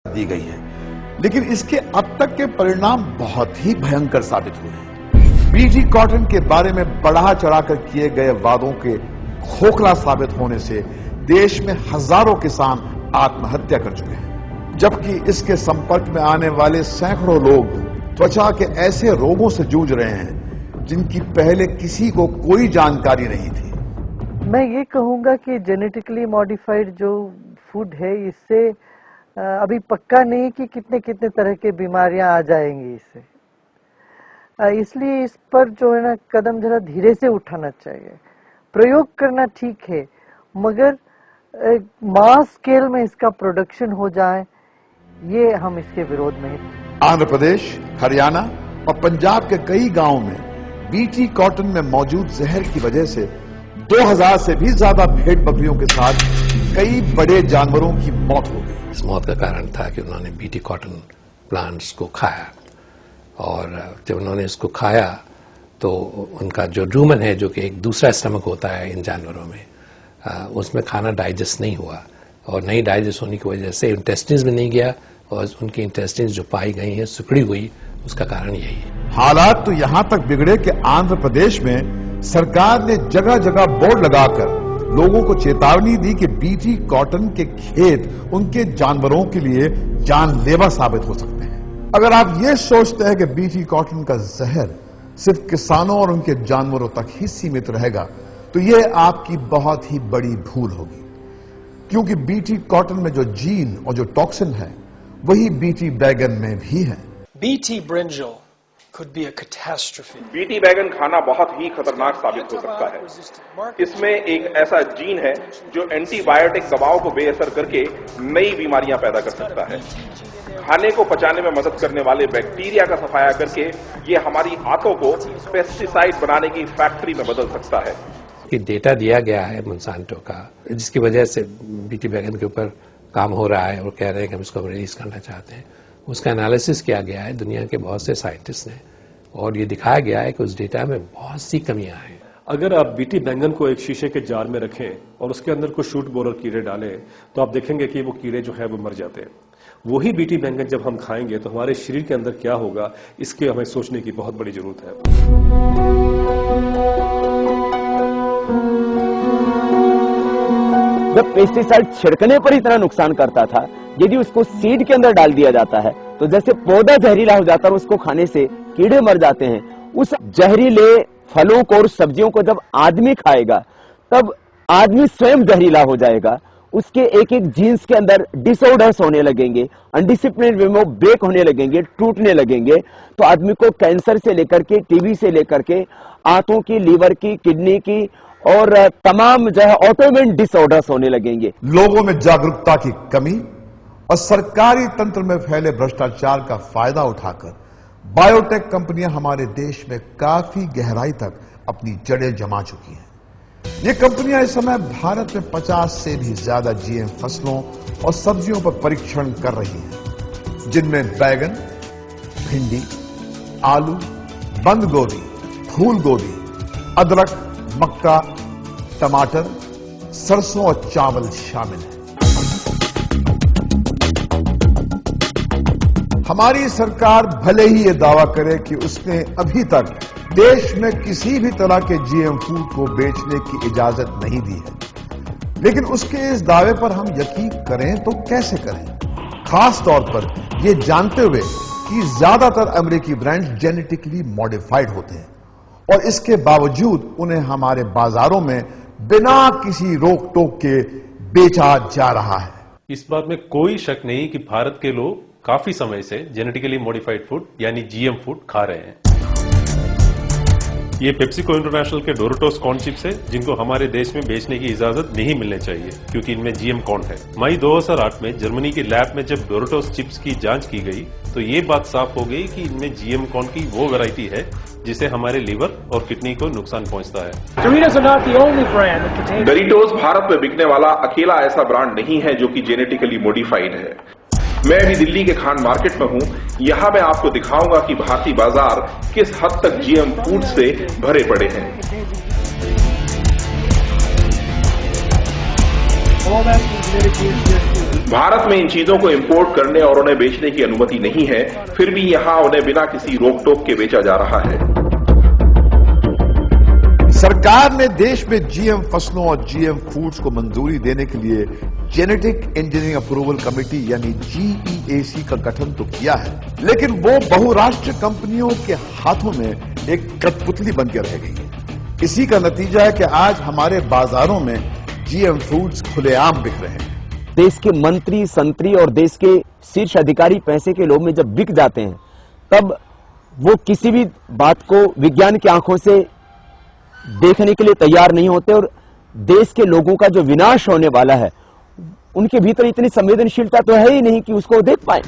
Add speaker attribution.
Speaker 1: दी गई है, लेकिन इसके अब तक के परिणाम बहुत ही भयंकर साबित हुए हैं। बीटी कॉटन के बारे में बढ़ा चढ़ाकर किए गए वादों के खोखला साबित होने से देश में हजारों किसान आत्महत्या कर चुके हैं, जबकि इसके संपर्क में आने वाले सैकड़ों लोग त्वचा के ऐसे रोगों से जूझ रहे हैं जिनकी पहले किसी को कोई जानकारी नहीं थी।
Speaker 2: मैं ये कहूंगा कि जेनेटिकली मॉडिफाइड जो फूड है इससे अभी पक्का नहीं कि कितने कितने तरह के बीमारियां आ जाएंगी इससे, इसलिए इस पर जो है ना कदम जरा धीरे से उठाना चाहिए। प्रयोग करना ठीक है, मगर मास स्केल में इसका प्रोडक्शन हो जाए, ये हम इसके विरोध में हैं।
Speaker 1: आंध्र प्रदेश, हरियाणा और पंजाब के कई गांवों में बीटी कॉटन में मौजूद जहर की वजह से 2000 से भी ज्यादा भेड़ बकरियों के साथ कई बड़े जानवरों की मौत हो गई।
Speaker 3: इस मौत का कारण था कि उन्होंने बीटी कॉटन प्लांट्स को खाया, और जब उन्होंने इसको खाया तो उनका जो रूमन है, जो कि एक दूसरा स्टमक होता है इन जानवरों में, उसमें खाना डाइजेस्ट नहीं हुआ, और नहीं डाइजेस्ट होने की वजह से इंटेस्टिन्स में नहीं गया, और उनकी इंटेस्टिन्स जो पाई गई हैं सिकुड़ी हुई, उसका कारण यही है।
Speaker 1: हालात तो यहां तक बिगड़े कि आंध्र प्रदेश में सरकार ने जगह जगह बोर्ड लगाकर लोगों को चेतावनी दी कि बीटी कॉटन के खेत उनके जानवरों के लिए जानलेवा साबित हो सकते हैं। अगर आप ये सोचते हैं कि बीटी कॉटन का जहर सिर्फ किसानों और उनके जानवरों तक ही सीमित रहेगा, तो यह आपकी बहुत ही बड़ी भूल होगी, क्योंकि बीटी कॉटन में जो जीन और जो टॉक्सिन है वही बीटी बैगन में भी है।
Speaker 4: BT brinjal could be a catastrophe.
Speaker 5: BT बैगन खाना बहुत ही खतरनाक साबित हो सकता है। इसमें एक ऐसा जीन है जो एंटीबायोटिक दवाओं को बेअसर करके नई बीमारियां पैदा कर सकता है। खाने को पचाने में मदद करने वाले बैक्टीरिया का सफाया करके ये हमारी आंतों को पेस्टिसाइड बनाने की फैक्ट्री में बदल सकता है।
Speaker 3: कि डेटा दिया गया है मोंसांटो का, जिसकी वजह से बीटी बैगन के ऊपर काम हो रहा है, और कह रहे हैं कि हम इसको रिलीज करना चाहते हैं। उसका एनालिसिस किया गया है दुनिया के बहुत से साइंटिस्ट ने, और ये दिखाया गया है कि उस डेटा में बहुत सी कमियां हैं।
Speaker 6: अगर आप बीटी बैंगन को एक शीशे के जार में रखें और उसके अंदर कुछ शूट बोरर कीड़े डालें, तो आप देखेंगे कि वो कीड़े जो है वो मर जाते हैं। वही बीटी बैंगन जब हम खाएंगे तो हमारे शरीर के अंदर क्या होगा, इसके हमें सोचने की बहुत बड़ी जरूरत है।
Speaker 7: जब पेस्टिसाइड छिड़कने पर इतना नुकसान करता था, यदि उसको सीड के अंदर डाल दिया जाता है तो जैसे पौधा जहरीला हो जाता है, उसको खाने से कीड़े मर जाते हैं। उस जहरीले फलों को और सब्जियों को जब आदमी खाएगा तब आदमी स्वयं जहरीला हो जाएगा। उसके एक एक जीन्स के अंदर डिसऑर्डर्स होने लगेंगे, अनडिसिप्लिन वे में ब्रेक होने लगेंगे, टूटने लगेंगे। तो आदमी को कैंसर से लेकर के, टीबी से लेकर के, आंतों की, लीवर की, किडनी की और तमाम जो है ऑटोइम्यून डिसऑर्डर्स होने लगेंगे।
Speaker 1: लोगों में जागरूकता की कमी और सरकारी तंत्र में फैले भ्रष्टाचार का फायदा उठाकर बायोटेक कंपनियां हमारे देश में काफी गहराई तक अपनी जड़ें जमा चुकी हैं। ये कंपनियां इस समय भारत में 50 से भी ज्यादा जीएम फसलों और सब्जियों पर परीक्षण कर रही हैं, जिनमें बैगन, भिंडी, आलू, बंद गोभी, फूल गोभी, अदरक, मक्का, टमाटर, सरसों और चावल शामिल है। हमारी सरकार भले ही ये दावा करे कि उसने अभी तक देश में किसी भी तरह के जीएम फूड को बेचने की इजाजत नहीं दी है, लेकिन उसके इस दावे पर हम यकीन करें तो कैसे करें, खास तौर पर ये जानते हुए कि ज्यादातर अमेरिकी ब्रांड जेनेटिकली मॉडिफाइड होते हैं और इसके बावजूद उन्हें हमारे बाजारों में बिना किसी रोक टोक के बेचा जा रहा है।
Speaker 6: इस बात में कोई शक नहीं कि भारत के लोग काफी समय से जेनेटिकली मॉडिफाइड फूड यानी जीएम फूड खा रहे हैं। ये पेप्सिको इंटरनेशनल के डोरिटोस कॉर्न चिप्स है, जिनको हमारे देश में बेचने की इजाजत नहीं मिलने चाहिए, क्योंकि इनमें जीएम कॉर्न है। मई 2008 में जर्मनी की लैब में जब डोरिटोस चिप्स की जांच की गई तो ये बात साफ हो गई कि इनमें जीएम कॉर्न की वो वैरायटी है जिससे हमारे लीवर और किडनी को नुकसान पहुंचता है।
Speaker 5: डोरिटोस भारत में बिकने वाला अकेला ऐसा ब्रांड नहीं है जो कि जेनेटिकली मॉडिफाइड है। मैं अभी दिल्ली के खान मार्केट में हूं। यहां मैं आपको दिखाऊंगा कि भारतीय बाजार किस हद तक जीएम फूड से भरे पड़े हैं। भारत में इन चीजों को इंपोर्ट करने और उन्हें बेचने की अनुमति नहीं है, फिर भी यहां उन्हें बिना किसी रोक टोक के बेचा जा रहा है।
Speaker 1: सरकार ने देश में जीएम फसलों और जीएम फूड्स को मंजूरी देने के लिए जेनेटिक इंजीनियरिंग अप्रूवल कमेटी यानी जीईएसी का गठन तो किया है, लेकिन वो बहुराष्ट्रीय कंपनियों के हाथों में एक कठपुतली बनकर रह गई है। इसी का नतीजा है कि आज हमारे बाजारों में जीएम फूड्स खुलेआम बिक रहे हैं।
Speaker 7: देश के मंत्री, संतरी और देश के शीर्ष अधिकारी पैसे के लोभ में जब बिक जाते हैं, तब वो किसी भी बात को विज्ञान की आंखों से देखने के लिए तैयार नहीं होते और देश के लोगों का जो विनाश होने वाला है, उनके भीतर इतनी संवेदनशीलता तो है ही नहीं कि उसको देख पाए।